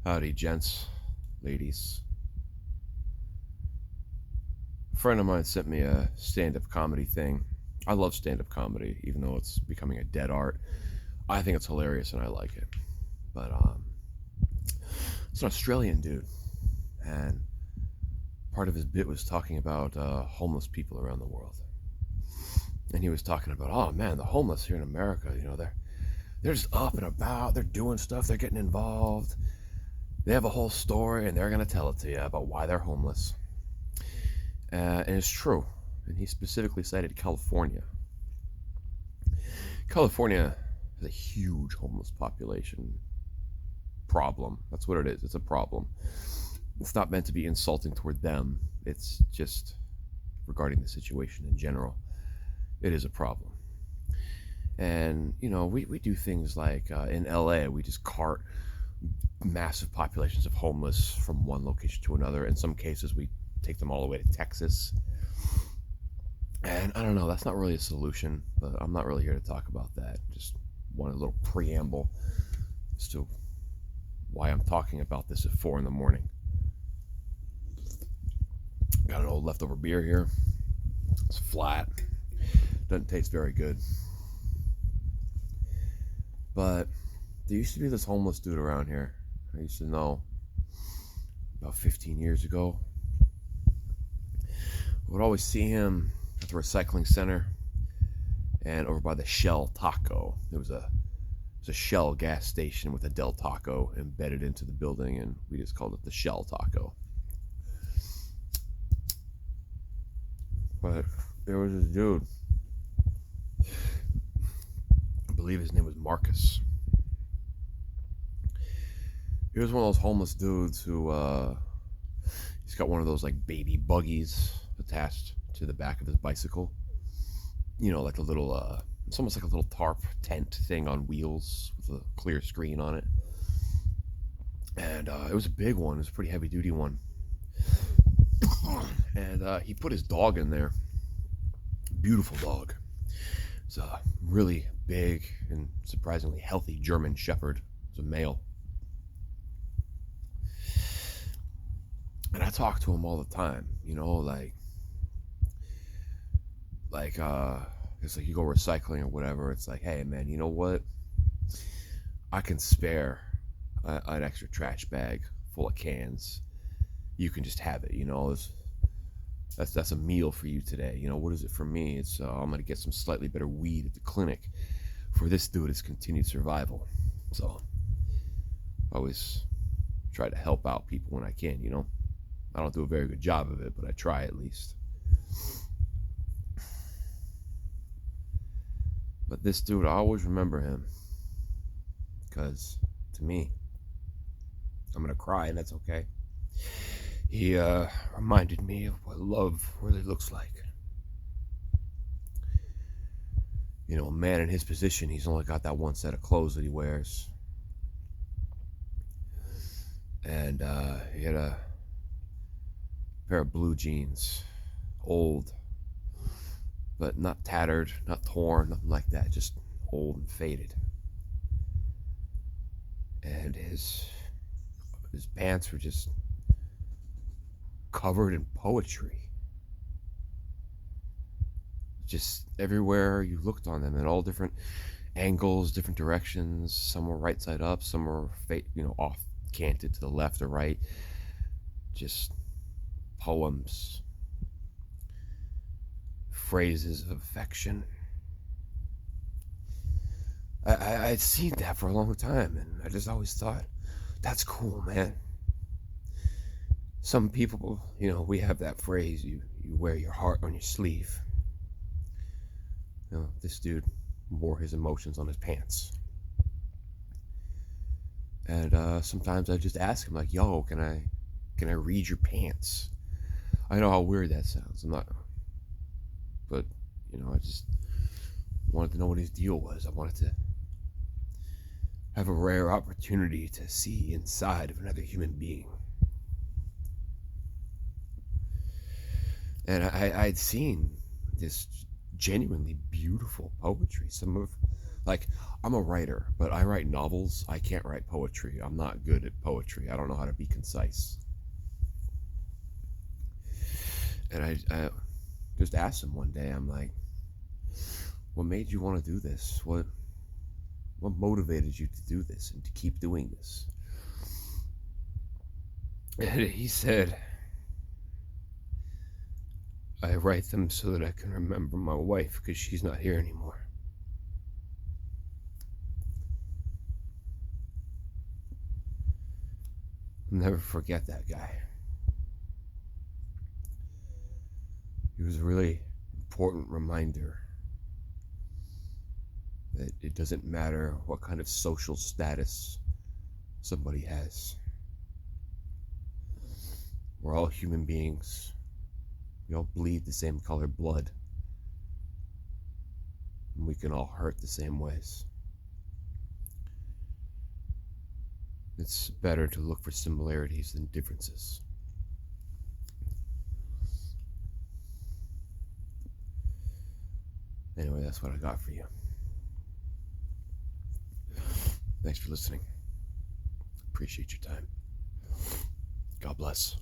Howdy, gents, ladies. A friend of mine sent me a stand up comedy thing. I love stand up comedy, even though it's becoming a dead art. I think it's hilarious and I like it. But it's an Australian dude, and part of his bit was talking about homeless people around the world. And he was talking about, oh man, the homeless here in America, they're just up and about, they're doing stuff, they're getting involved. They have a whole story, and they're gonna tell it to you about why they're homeless. And it's true. And he specifically cited California. California has a huge homeless population problem. That's what it is. It's a problem. It's not meant to be insulting toward them. It's just regarding the situation in general. It is a problem. And, we do things like in LA, we just cart massive populations of homeless from one location to another. In some cases, we take them all the way to Texas. And I don't know, that's not really a solution, but I'm not really here to talk about that. Just want a little preamble as to why I'm talking about this at 4 in the morning. Got an old leftover beer here. It's flat. Doesn't taste very good. But there used to be this homeless dude around here. I used to know about 15 years ago. I would always see him at the recycling center and over by the Shell Taco. There was a Shell gas station with a Del Taco embedded into the building, and we just called it the Shell Taco. But there was this dude. I believe his name was Marcus. He was one of those homeless dudes who he's got one of those like baby buggies attached to the back of his bicycle. Like a little it's almost like a little tarp tent thing on wheels with a clear screen on it. And it was a big one. It was a pretty heavy duty one. And he put his dog in there. Beautiful dog. It's a really big and surprisingly healthy German Shepherd. It's a male. And I talk to him all the time, it's like you go recycling or whatever. It's like, hey man, you know what? I can spare an extra trash bag full of cans. You can just have it, that's a meal for you today. What is it for me? It's I'm gonna get some slightly better weed at the clinic. For this dude, it's continued survival. So I always try to help out people when I can. I don't do a very good job of it, but I try at least. But this dude, I always remember him. Because, to me, I'm going to cry and that's okay. He reminded me of what love really looks like. A man in his position, he's only got that one set of clothes that he wears. And he had a pair of blue jeans, old, but not tattered, not torn, nothing like that, just old and faded. And his pants were just covered in poetry. Just everywhere you looked on them, in all different angles, different directions. Some were right side up, some were off canted to the left or right. Just poems, phrases of affection. I'd seen that for a long time, and I just always thought, that's cool, man. Some people, we have that phrase, you wear your heart on your sleeve. This dude wore his emotions on his pants. And sometimes I just ask him, like, yo, can I read your pants? I know how weird that sounds. But I just wanted to know what his deal was. I wanted to have a rare opportunity to see inside of another human being. And I'd seen this genuinely beautiful poetry. Some of Like, I'm a writer, but I write novels. I can't write poetry. I'm not good at poetry. I don't know how to be concise. And I just asked him one day, I'm like, what made you want to do this? What motivated you to do this and to keep doing this? And he said, I write them so that I can remember my wife because she's not here anymore. I'll never forget that guy. He was a really important reminder that it doesn't matter what kind of social status somebody has. We're all human beings. We all bleed the same colored blood. And we can all hurt the same ways. It's better to look for similarities than differences. Anyway, that's what I got for you. Thanks for listening. Appreciate your time. God bless.